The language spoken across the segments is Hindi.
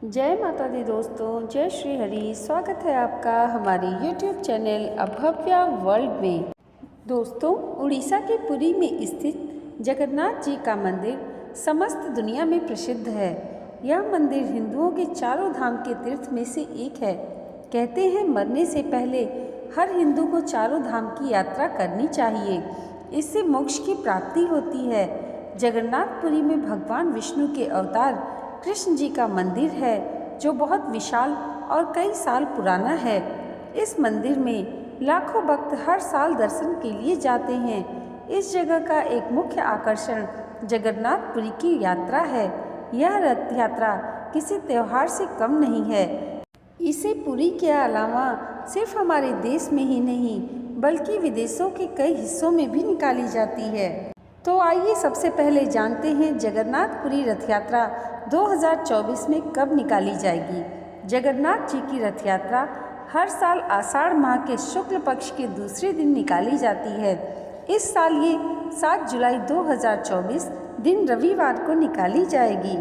जय माता दी दोस्तों, जय श्री हरि। स्वागत है आपका हमारे YouTube चैनल अभव्या वर्ल्ड में। दोस्तों, उड़ीसा के पुरी में स्थित जगन्नाथ जी का मंदिर समस्त दुनिया में प्रसिद्ध है। यह मंदिर हिंदुओं के चारों धाम के तीर्थ में से एक है। कहते हैं मरने से पहले हर हिंदू को चारों धाम की यात्रा करनी चाहिए, इससे मोक्ष की प्राप्ति होती है। जगन्नाथपुरी में भगवान विष्णु के अवतार कृष्ण जी का मंदिर है, जो बहुत विशाल और कई साल पुराना है। इस मंदिर में लाखों भक्त हर साल दर्शन के लिए जाते हैं। इस जगह का एक मुख्य आकर्षण जगन्नाथपुरी की यात्रा है। यह रथ यात्रा किसी त्योहार से कम नहीं है। इसे पुरी के अलावा सिर्फ हमारे देश में ही नहीं, बल्कि विदेशों के कई हिस्सों में भी निकाली जाती है। तो आइए सबसे पहले जानते हैं जगन्नाथपुरी रथ यात्रा 2024 में कब निकाली जाएगी। जगन्नाथ जी की रथ यात्रा हर साल आषाढ़ माह के शुक्ल पक्ष के दूसरे दिन निकाली जाती है। इस साल ये 7 जुलाई 2024 दिन रविवार को निकाली जाएगी।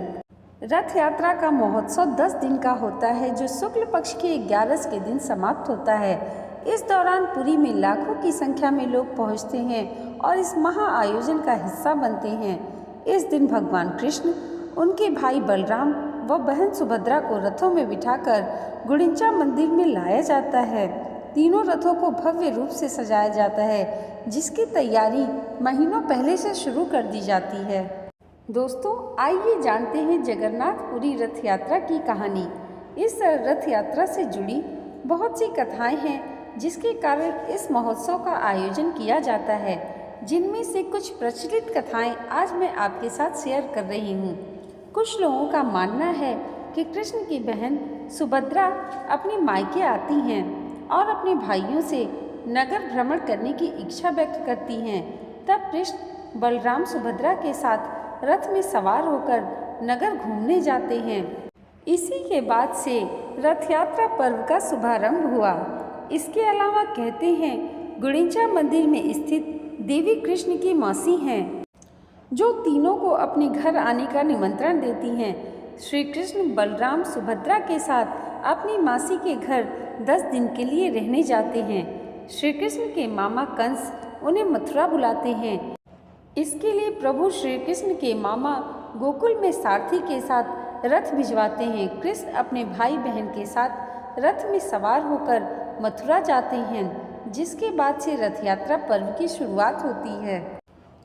रथ यात्रा का महोत्सव 10 दिन का होता है, जो शुक्ल पक्ष के 11 के दिन समाप्त होता है। इस दौरान पुरी में लाखों की संख्या में लोग पहुंचते हैं और इस महा आयोजन का हिस्सा बनते हैं। इस दिन भगवान कृष्ण, उनके भाई बलराम व बहन सुभद्रा को रथों में बिठाकर गुड़िंचा मंदिर में लाया जाता है। तीनों रथों को भव्य रूप से सजाया जाता है, जिसकी तैयारी महीनों पहले से शुरू कर दी जाती है। दोस्तों, आइए जानते हैं जगन्नाथपुरी रथ यात्रा की कहानी। इस रथ यात्रा से जुड़ी बहुत सी कथाएं हैं, जिसके कारण इस महोत्सव का आयोजन किया जाता है। जिनमें से कुछ प्रचलित कथाएं आज मैं आपके साथ शेयर कर रही हूँ। कुछ लोगों का मानना है कि कृष्ण की बहन सुभद्रा अपने मायके आती हैं और अपने भाइयों से नगर भ्रमण करने की इच्छा व्यक्त करती हैं। तब कृष्ण बलराम सुभद्रा के साथ रथ में सवार होकर नगर घूमने जाते हैं। इसी के बाद से रथ यात्रा पर्व का शुभारंभ हुआ। इसके अलावा कहते हैं गुड़िंचा मंदिर में स्थित देवी कृष्ण की मौसी हैं, जो तीनों को अपने घर आने का निमंत्रण देती हैं। श्री कृष्ण बलराम सुभद्रा के साथ अपनी मासी के घर 10 दिन के लिए रहने जाते हैं। श्री कृष्ण के मामा कंस उन्हें मथुरा बुलाते हैं। इसके लिए प्रभु श्री कृष्ण के मामा गोकुल में सारथी के साथ रथ भिजवाते हैं। कृष्ण अपने भाई बहन के साथ रथ में सवार होकर मथुरा जाते हैं, जिसके बाद से रथ यात्रा पर्व की शुरुआत होती है।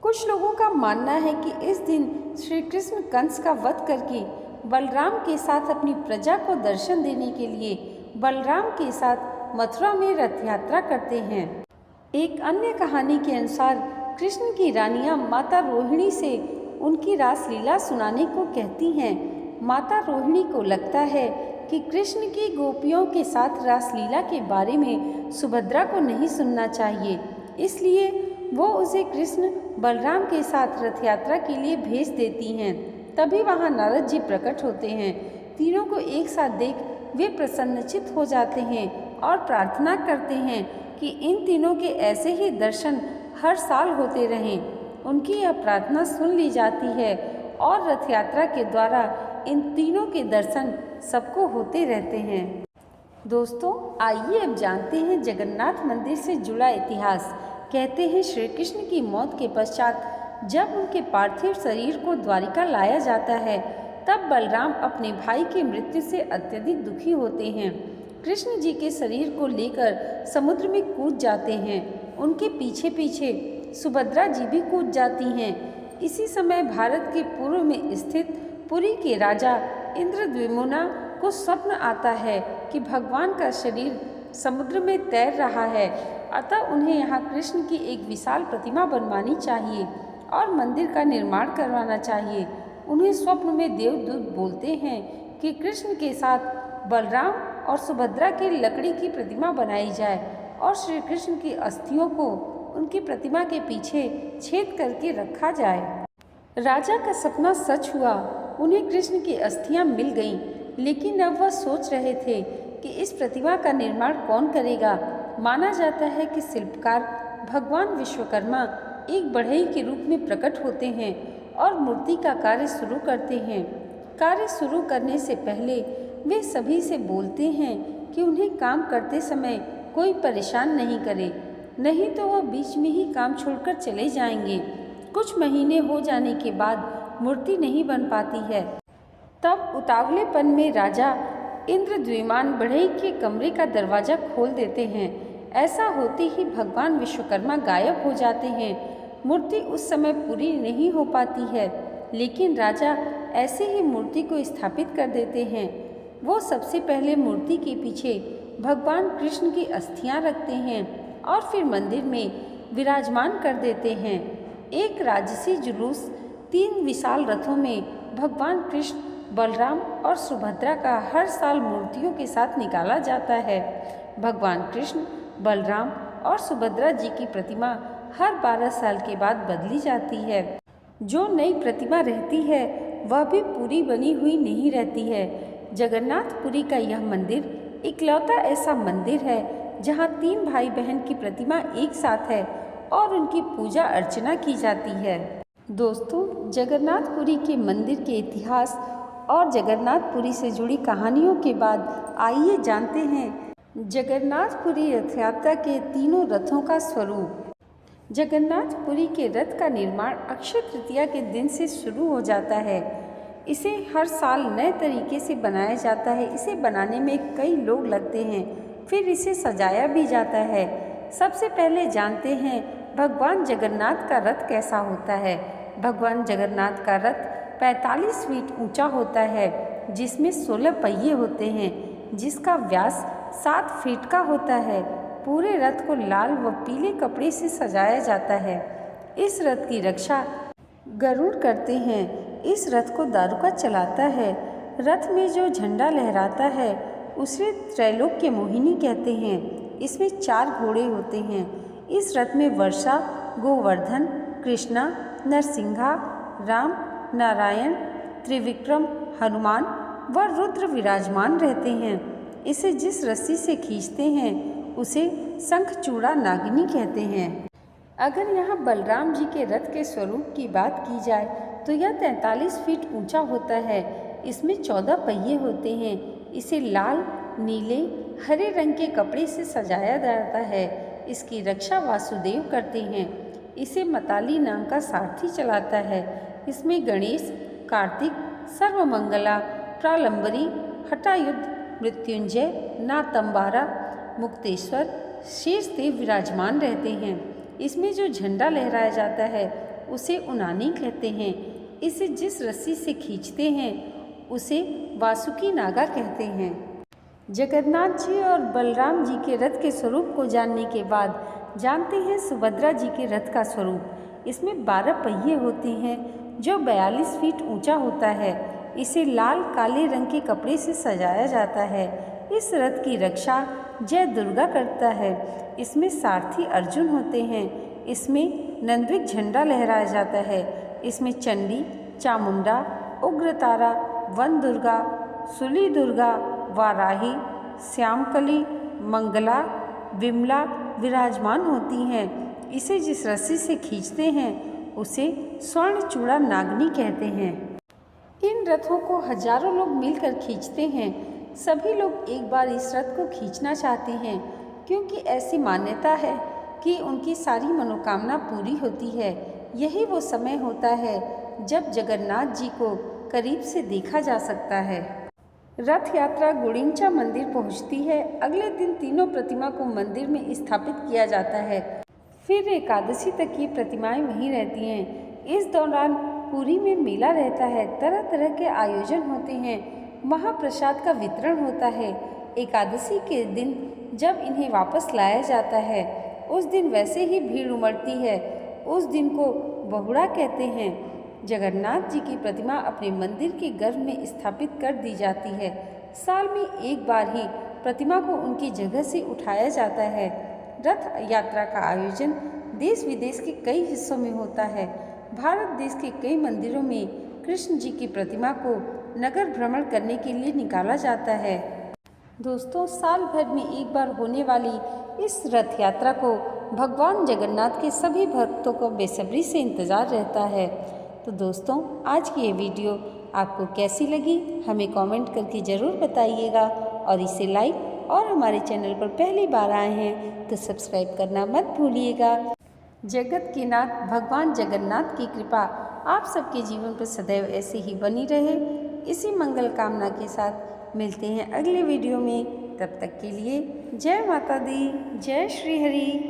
कुछ लोगों का मानना है कि इस दिन श्री कृष्ण कंस का वध करके बलराम के साथ अपनी प्रजा को दर्शन देने के लिए बलराम के साथ मथुरा में रथ यात्रा करते हैं। एक अन्य कहानी के अनुसार कृष्ण की रानियां माता रोहिणी से उनकी रासलीला सुनाने को कहती हैं। माता रोहिणी को लगता है कि कृष्ण की गोपियों के साथ रासलीला के बारे में सुभद्रा को नहीं सुनना चाहिए, इसलिए वो उसे कृष्ण बलराम के साथ रथ यात्रा के लिए भेज देती हैं। तभी वहाँ नारद जी प्रकट होते हैं। तीनों को एक साथ देख वे प्रसन्नचित हो जाते हैं और प्रार्थना करते हैं कि इन तीनों के ऐसे ही दर्शन हर साल होते रहें। उनकी यह प्रार्थना सुन ली जाती है और रथ यात्रा के द्वारा इन तीनों के दर्शन सबको होते रहते हैं। दोस्तों, आइए अब जानते हैं जगन्नाथ मंदिर से जुड़ा इतिहास। कहते हैं श्री कृष्ण की मौत के पश्चात जब उनके पार्थिव शरीर को द्वारिका लाया जाता है, तब बलराम अपने भाई की मृत्यु से अत्यधिक दुखी होते हैं। कृष्ण जी के शरीर को लेकर समुद्र में कूद जाते हैं। उनके पीछे पीछे सुभद्रा जी भी कूद जाती हैं। इसी समय भारत के पूर्व में स्थित पुरी के राजा इंद्रद्युम्न को स्वप्न आता है कि भगवान का शरीर समुद्र में तैर रहा है, अतः उन्हें यहाँ कृष्ण की एक विशाल प्रतिमा बनवानी चाहिए और मंदिर का निर्माण करवाना चाहिए। उन्हें स्वप्न में देवदूत बोलते हैं कि कृष्ण के साथ बलराम और सुभद्रा की लकड़ी की प्रतिमा बनाई जाए और श्री कृष्ण की अस्थियों को उनकी प्रतिमा के पीछे छेद करके रखा जाए। राजा का सपना सच हुआ। उन्हें कृष्ण की अस्थियां मिल गईं, लेकिन अब वह सोच रहे थे कि इस प्रतिमा का निर्माण कौन करेगा। माना जाता है कि शिल्पकार भगवान विश्वकर्मा एक बढ़ई के रूप में प्रकट होते हैं और मूर्ति का कार्य शुरू करते हैं। कार्य शुरू करने से पहले वे सभी से बोलते हैं कि उन्हें काम करते समय कोई परेशान नहीं करे, नहीं तो वह बीच में ही काम छोड़कर चले जाएंगे। कुछ महीने हो जाने के बाद मूर्ति नहीं बन पाती है। तब उतावलेपन में राजा इंद्रद्युम्न बढ़ई के कमरे का दरवाज़ा खोल देते हैं। ऐसा होते ही भगवान विश्वकर्मा गायब हो जाते हैं। मूर्ति उस समय पूरी नहीं हो पाती है, लेकिन राजा ऐसे ही मूर्ति को स्थापित कर देते हैं। वो सबसे पहले मूर्ति के पीछे भगवान कृष्ण की अस्थियां रखते हैं और फिर मंदिर में विराजमान कर देते हैं। एक राजसी जुलूस 3 विशाल रथों में भगवान कृष्ण, बलराम और सुभद्रा का हर साल मूर्तियों के साथ निकाला जाता है। भगवान कृष्ण, बलराम और सुभद्रा जी की प्रतिमा हर 12 साल के बाद बदली जाती है। जो नई प्रतिमा रहती है वह भी पूरी बनी हुई नहीं रहती है। जगन्नाथपुरी का यह मंदिर इकलौता ऐसा मंदिर है जहाँ 3 भाई बहन की प्रतिमा एक साथ है और उनकी पूजा अर्चना की जाती है। दोस्तों, जगन्नाथपुरी के मंदिर के इतिहास और जगन्नाथपुरी से जुड़ी कहानियों के बाद आइए जानते हैं जगन्नाथपुरी रथ यात्रा के 3 रथों का स्वरूप। जगन्नाथपुरी के रथ का निर्माण अक्षय तृतीया के दिन से शुरू हो जाता है। इसे हर साल नए तरीके से बनाया जाता है। इसे बनाने में कई लोग लगते हैं, फिर इसे सजाया भी जाता है। सबसे पहले जानते हैं भगवान जगन्नाथ का रथ कैसा होता है। भगवान जगन्नाथ का रथ 45 फीट ऊंचा होता है, जिसमें 16 पहिए होते हैं, जिसका व्यास 7 फीट का होता है। पूरे रथ को लाल व पीले कपड़े से सजाया जाता है। इस रथ की रक्षा गरुड़ करते हैं। इस रथ को दारुका चलाता है। रथ में जो झंडा लहराता है उसे त्रैलोक्य मोहिनी कहते हैं। इसमें 4 घोड़े होते हैं। इस रथ में वर्षा, गोवर्धन, कृष्णा, नरसिंहा, राम, नारायण, त्रिविक्रम, हनुमान व रुद्र विराजमान रहते हैं। इसे जिस रस्सी से खींचते हैं उसे शंखचूड़ा नागिनी कहते हैं। अगर यहाँ बलराम जी के रथ के स्वरूप की बात की जाए तो यह 43 फीट ऊंचा होता है। इसमें 14 पहिए होते हैं। इसे लाल, नीले, हरे रंग के कपड़े से सजाया जाता है। इसकी रक्षा वासुदेव करते हैं। इसे मताली नाम का सारथी चलाता है। इसमें गणेश, कार्तिक, सर्वमंगला, प्रालंबरी, हठायुद्ध, मृत्युंजय, नातंबारा, मुक्तेश्वर, शेषदेव विराजमान रहते हैं। इसमें जो झंडा लहराया जाता है उसे उनानी कहते हैं। इसे जिस रस्सी से खींचते हैं उसे वासुकी नागा कहते हैं। जगन्नाथ जी और बलराम जी के रथ के स्वरूप को जानने के बाद जानते हैं सुभद्रा जी के रथ का स्वरूप। इसमें 12 पहिए होते हैं जो 42 फीट ऊंचा होता है। इसे लाल काले रंग के कपड़े से सजाया जाता है। इस रथ की रक्षा जय दुर्गा करता है। इसमें सारथी अर्जुन होते हैं। इसमें नंदविक झंडा लहराया जाता है। इसमें चंडी, चामुंडा, उग्रतारा, वन दुर्गा, सुली दुर्गा, वाराही, श्यामकली, मंगला, विमला विराजमान होती हैं। इसे जिस रस्सी से खींचते हैं उसे स्वर्णचूड़ा नागिनी कहते हैं। इन रथों को हजारों लोग मिलकर खींचते हैं। सभी लोग एक बार इस रथ को खींचना चाहते हैं, क्योंकि ऐसी मान्यता है कि उनकी सारी मनोकामना पूरी होती है। यही वो समय होता है जब जगन्नाथ जी को करीब से देखा जा सकता है। रथ यात्रा गुड़िंचा मंदिर पहुंचती है। अगले दिन तीनों प्रतिमा को मंदिर में स्थापित किया जाता है। फिर एकादशी तक ये प्रतिमाएं वहीं रहती हैं। इस दौरान पुरी में मेला रहता है। तरह तरह के आयोजन होते हैं। महाप्रसाद का वितरण होता है। एकादशी के दिन जब इन्हें वापस लाया जाता है उस दिन वैसे ही भीड़ उमड़ती है। उस दिन को बहुड़ा कहते हैं। जगन्नाथ जी की प्रतिमा अपने मंदिर के गर्भ में स्थापित कर दी जाती है। साल में एक बार ही प्रतिमा को उनकी जगह से उठाया जाता है। रथ यात्रा का आयोजन देश विदेश के कई हिस्सों में होता है। भारत देश के कई मंदिरों में कृष्ण जी की प्रतिमा को नगर भ्रमण करने के लिए निकाला जाता है। दोस्तों, साल भर में एक बार होने वाली इस रथ यात्रा को भगवान जगन्नाथ के सभी भक्तों को बेसब्री से इंतज़ार रहता है। तो दोस्तों, आज की ये वीडियो आपको कैसी लगी हमें कमेंट करके ज़रूर बताइएगा और इसे लाइक और हमारे चैनल पर पहली बार आए हैं तो सब्सक्राइब करना मत भूलिएगा। जगत के नाथ भगवान जगन्नाथ की कृपा आप सबके जीवन पर सदैव ऐसे ही बनी रहे, इसी मंगल कामना के साथ मिलते हैं अगले वीडियो में। तब तक के लिए जय माता दी, जय श्री हरि।